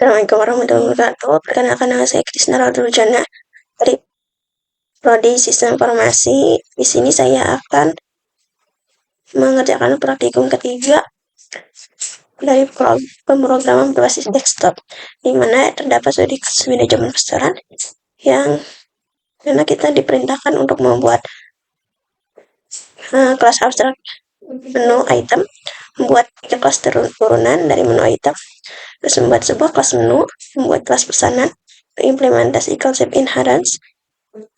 Assalamualaikum warahmatullahi wabarakatuh. Perkenalkan nama saya Krisna Rodrujana dari Prodi Sistem Informasi. Di sini saya akan mengerjakan praktikum ketiga dari pemrograman berbasis desktop, di mana terdapat studi kasus manajemen restoran yang mana kita diperintahkan untuk membuat kelas abstrak menu item, membuat kelas turunan dari menu item, terus membuat sebuah kelas menu, membuat kelas pesanan, implementasi konsep inheritance,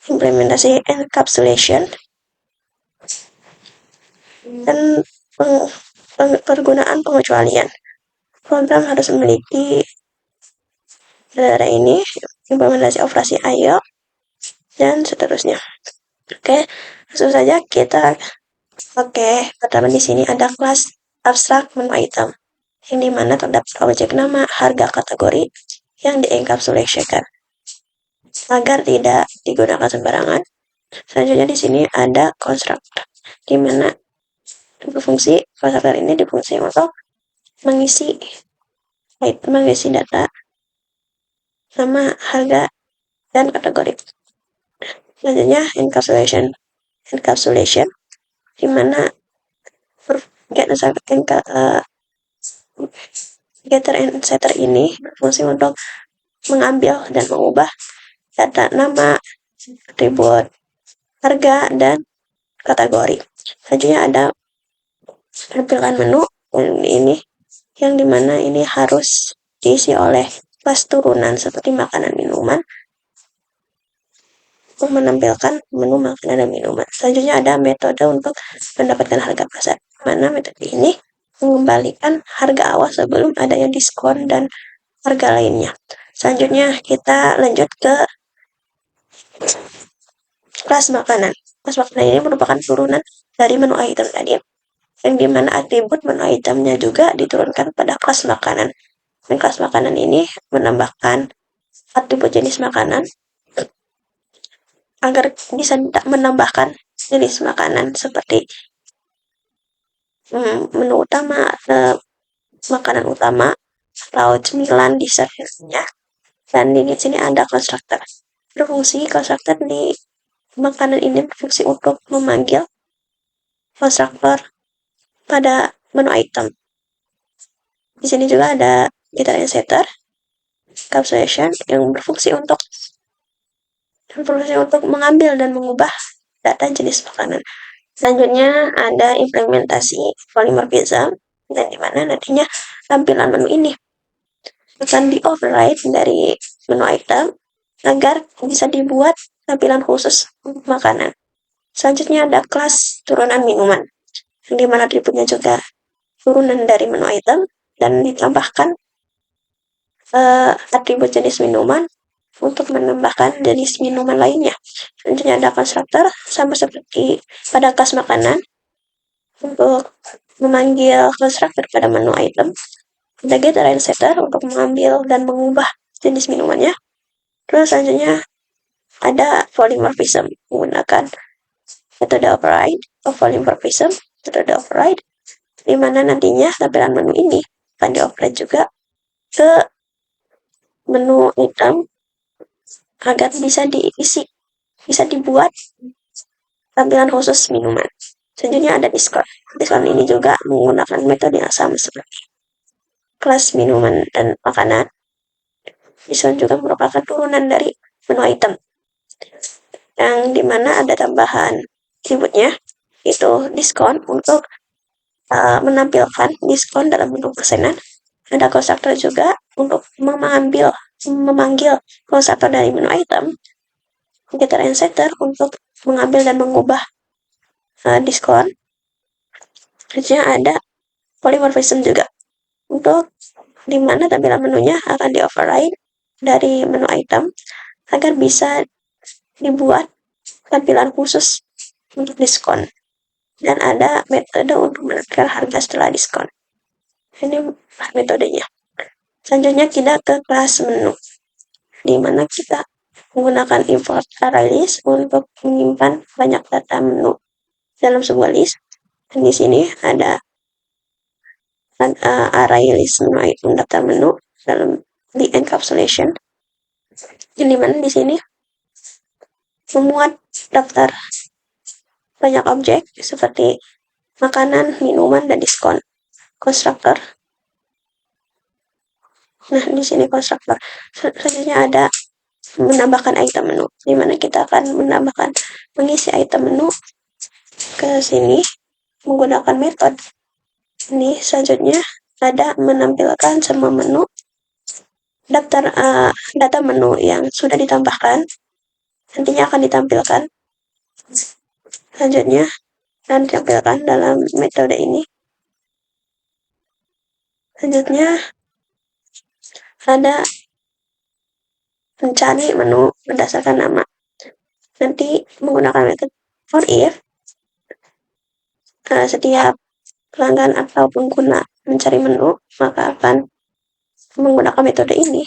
implementasi encapsulation, dan penggunaan pengecualian. Program harus memiliki ini, implementasi operasi I/O, dan seterusnya. Oke, langsung saja kita. Pertama di sini ada kelas abstrak menu item, yang dimana terdapat objek nama, harga, kategori yang dienkapsulasikan agar tidak digunakan sembarangan. Selanjutnya di sini ada constructor, di mana berfungsi constructor ini difungsi untuk mengisi data nama, harga, dan kategori. Selanjutnya encapsulation, di mana getter and setter ini berfungsi untuk mengambil dan mengubah data nama, atribut, harga, dan kategori. Selanjutnya ada tampilan menu ini, yang dimana ini harus diisi oleh kelas turunan seperti makanan minuman untuk menampilkan menu makanan dan minuman. Selanjutnya ada metode untuk mendapatkan harga pasar, mana metode ini mengembalikan harga awal sebelum adanya diskon dan harga lainnya. Selanjutnya kita lanjut ke kelas makanan. Kelas makanan ini merupakan turunan dari menu item tadi, yang dimana atribut menu itemnya juga diturunkan pada kelas makanan. Dan kelas makanan ini menambahkan atribut jenis makanan agar bisa menambahkan jenis makanan seperti menu utama, makanan utama, lauk, cemilan, dessertnya. Dan di sini ada constructor. Berfungsi constructor di makanan ini berfungsi untuk memanggil constructor pada menu item. Di sini juga ada getter and setter, encapsulation, yang berfungsi untuk mengambil dan mengubah data jenis makanan. Selanjutnya ada implementasi polymorphism, dan dimana nantinya tampilan menu ini akan di-override dari menu item agar bisa dibuat tampilan khusus untuk makanan. Selanjutnya ada kelas turunan minuman, yang dimana atributnya juga turunan dari menu item dan ditambahkan atribut jenis minuman untuk menambahkan jenis minuman lainnya. Selanjutnya ada constructor, sama seperti pada kelas makanan, untuk memanggil constructor pada menu item. Ada getter and setter untuk mengambil dan mengubah jenis minumannya. Terus selanjutnya ada polymorphism, menggunakan metode polymorphism, metode override, di mana nantinya tampilan menu ini akan di-override juga ke menu item agar bisa dibuat tampilan khusus minuman. Selanjutnya ada diskon. Diskon ini juga menggunakan metode yang sama seperti kelas minuman dan makanan. Diskon juga merupakan turunan dari menu item, yang dimana ada tambahan atributnya, itu diskon untuk menampilkan diskon dalam menu pesanan. Ada constructor juga untuk memanggil constructor dari menu item, getter and setter untuk mengambil dan mengubah diskon. Selanjutnya ada polymorphism juga, untuk dimana tampilan menunya akan di-override dari menu item agar bisa dibuat tampilan khusus untuk diskon. Dan ada metode untuk menentukan harga setelah diskon. Ini metodenya. Selanjutnya kita ke kelas menu, di mana kita menggunakan import array list untuk menyimpan banyak data menu dalam sebuah list. Dan di sini ada array list menu daftar menu dalam di encapsulation, yang dimana di sini memuat daftar banyak objek seperti makanan, minuman, dan diskon. Konstruktor. Nah, di sini konstruktor. Selanjutnya ada menambahkan item menu, di mana kita akan mengisi item menu ke sini menggunakan metode. Ini selanjutnya ada menampilkan semua menu daftar data menu yang sudah ditambahkan nantinya akan ditampilkan. Selanjutnya dan ditampilkan dalam metode ini. Selanjutnya ada mencari menu berdasarkan nama. Nanti menggunakan metode for if setiap pelanggan atau pengguna mencari menu, maka akan menggunakan metode ini.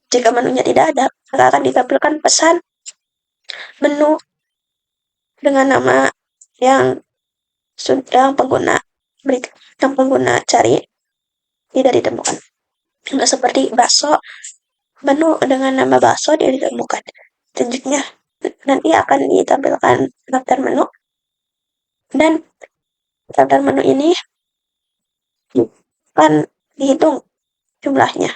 Jika menunya tidak ada, maka akan ditampilkan pesan menu dengan nama yang sudah pengguna cari tidak ditemukan. Nggak seperti bakso, menu dengan nama bakso tidak ditemukan. Selanjutnya nanti akan ditampilkan daftar menu, dan daftar menu ini akan dihitung jumlahnya.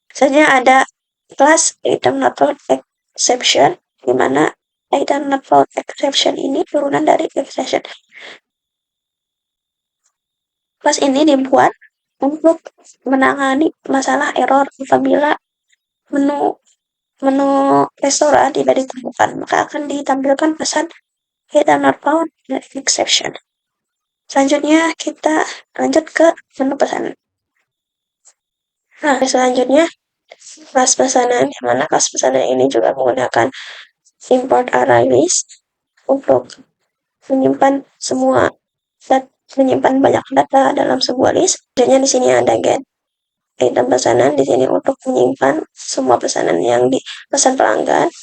Selanjutnya ada kelas item not found exception, di mana item not found exception ini turunan dari exception. Kelas ini dibuat untuk menangani masalah error apabila menu restoran tidak ditemukan, maka akan ditampilkan pesan item not found exception. Selanjutnya kita lanjut ke menu pesanan. Nah, selanjutnya kelas pesanan, di mana kelas pesanan ini juga menggunakan import array list untuk menyimpan banyak data dalam sebuah list. Selanjutnya di sini ada get item pesanan, di sini untuk menyimpan semua pesanan yang dipesan pelanggan.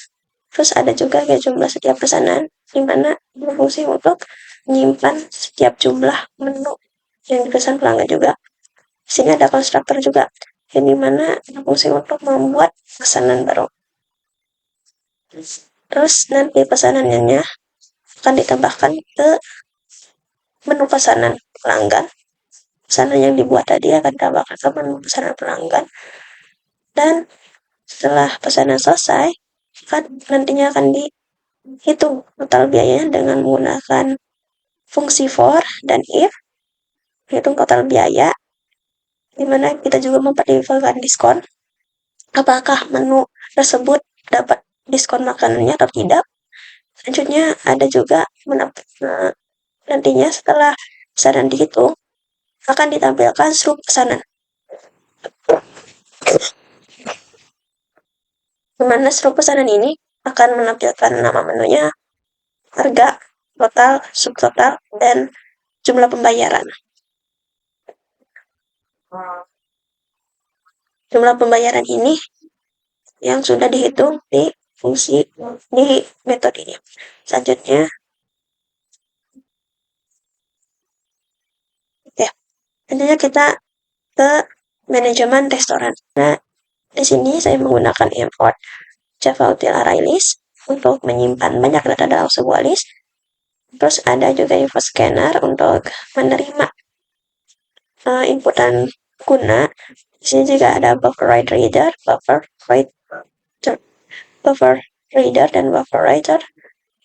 Terus ada juga get jumlah setiap pesanan, di mana berfungsi untuk menyimpan setiap jumlah menu yang dipesan pelanggan juga. Di sini ada konstruktor juga, yang dimana berfungsi untuk membuat pesanan baru. Terus nanti pesanannya akan ditambahkan ke menu pesanan pelanggan. Pesanan yang dibuat tadi akan ditambahkan ke menu pesanan pelanggan. Dan setelah pesanan selesai, nantinya akan dihitung total biayanya dengan menggunakan fungsi for dan if. Hitung total biaya, dimana kita juga mempertimbangkan diskon. Apakah menu tersebut dapat diskon makanannya atau tidak. Selanjutnya ada juga nantinya setelah pesanan dihitung akan ditampilkan struk pesanan, dimana struk pesanan ini akan menampilkan nama menunya, harga, total, subtotal, dan jumlah pembayaran. Jumlah pembayaran ini yang sudah dihitung di metode ini. Selanjutnya, selanjutnya kita ke manajemen restoran. Nah, di sini saya menggunakan import Java Util Array List untuk menyimpan banyak data dalam sebuah list. Terus ada juga info scanner untuk menerima inputan guna. Di sini juga ada buffer reader, dan buffer writer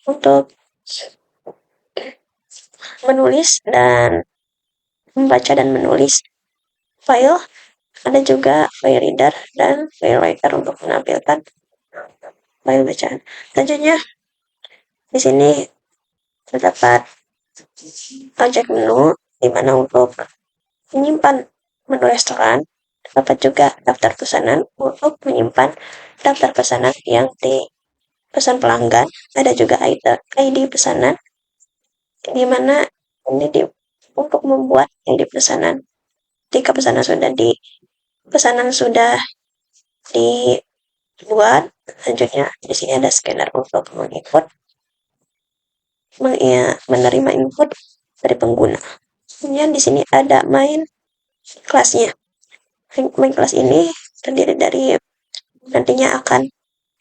untuk menulis dan membaca dan menulis file. Ada juga file reader dan file writer untuk menampilkan file bacaan. Selanjutnya di sini terdapat objek menu, di mana untuk menyimpan menu restoran. Dapat juga daftar pesanan untuk menyimpan daftar pesanan yang dipesan pelanggan. Ada juga ID pesanan, di mana ini untuk membuat ID pesanan. Jika pesanan sudah dibuat, selanjutnya di sini ada scanner untuk menerima input dari pengguna. Kemudian di sini ada main kelasnya. Main kelas ini terdiri dari nantinya akan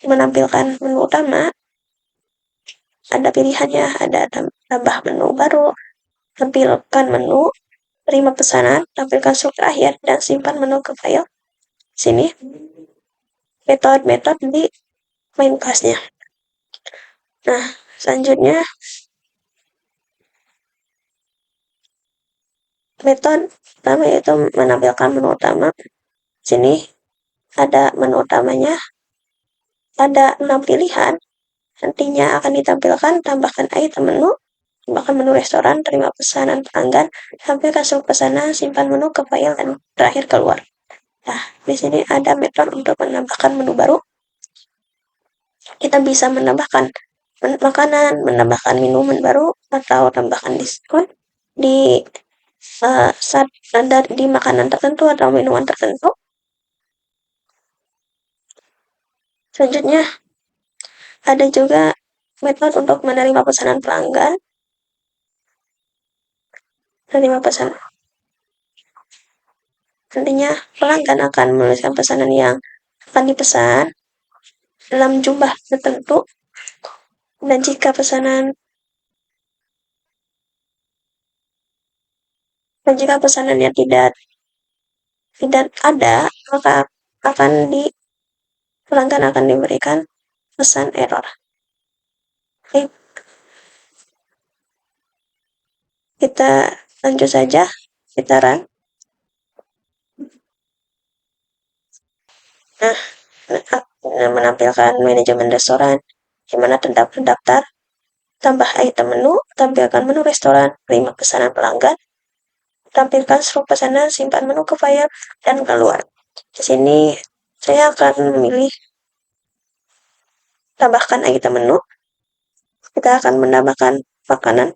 menampilkan menu utama, ada pilihannya, ada tambah menu baru, tampilkan menu, terima pesanan, tampilkan struktur akhir, dan simpan menu ke file. Sini metode-metode di main kelasnya. Nah, selanjutnya metode pertama yaitu menampilkan menu utama. Sini ada menu utamanya, ada 6 pilihan. Nantinya akan ditampilkan, tambahkan item menu, tambahkan menu restoran, terima pesanan pelanggan, tampilkan seluruh pesanan, simpan menu ke file, dan terakhir keluar. Nah, di sini ada metode untuk menambahkan menu baru. Kita bisa menambahkan makanan, menambahkan minuman baru, atau tambahkan diskon di saat di makanan tertentu atau minuman tertentu. Selanjutnya, ada juga metode untuk menerima pesanan pelanggan. Menerima pesanan. Nantinya pelanggan akan menuliskan pesanan yang akan dipesan dalam jumlah tertentu, dan jika pesanannya tidak ada, maka pelanggan akan diberikan pesan error. Oke, kita lanjut saja, kita run. Nah, menampilkan manajemen restoran, di mana terdaftar, tambah item menu, tampilkan menu restoran, terima pesanan pelanggan, tampilkan struktur pesanan, simpan menu ke file, dan keluar. Di sini saya akan memilih tambahkan item menu. Kita akan menambahkan makanan.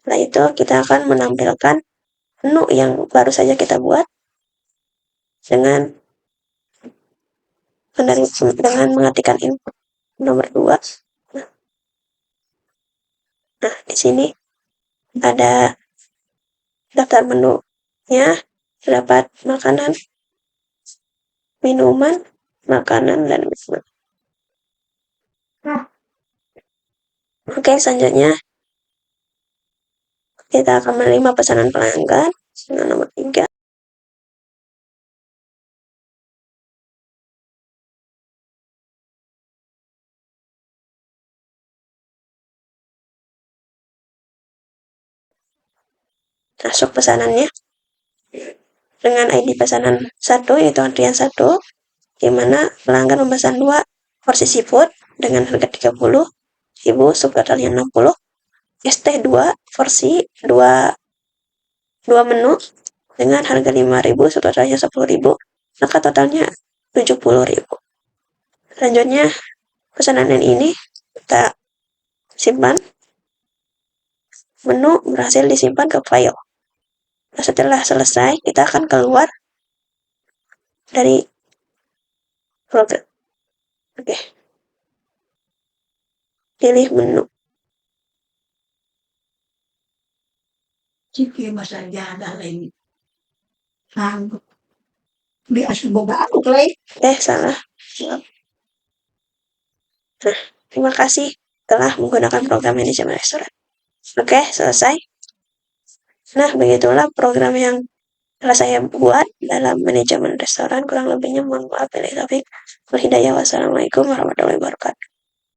Setelah itu kita akan menampilkan menu yang baru saja kita buat dengan mengetikkan input nomor 2. Nah, di sini ada daftar menunya, terdapat makanan, minuman, makanan, dan minuman. Oke, selanjutnya kita akan menerima pesanan pelanggan dengan nomor 3. Masuk pesanannya dengan ID pesanan 1, yaitu antrian 1, di mana pelanggan memesan 2 porsi seafood dengan harga 30.000, subtotalnya 60. ST2 porsi 2 menu dengan harga 5.000, subtotalnya 10.000, maka totalnya 70.000. Selanjutnya pesanan ini kita simpan. Menu berhasil disimpan ke file. Nah, setelah selesai, kita akan keluar dari program. Oke. Pilih menu. Jika masalah lain, sanggup di asboga aku play. Salah. Nah, terima kasih telah menggunakan program manajemen restoran. Oke, selesai. Nah, begitulah program yang telah saya buat dalam manajemen restoran. Kurang lebihnya mohon maaf. Wassalamualaikum warahmatullahi wabarakatuh.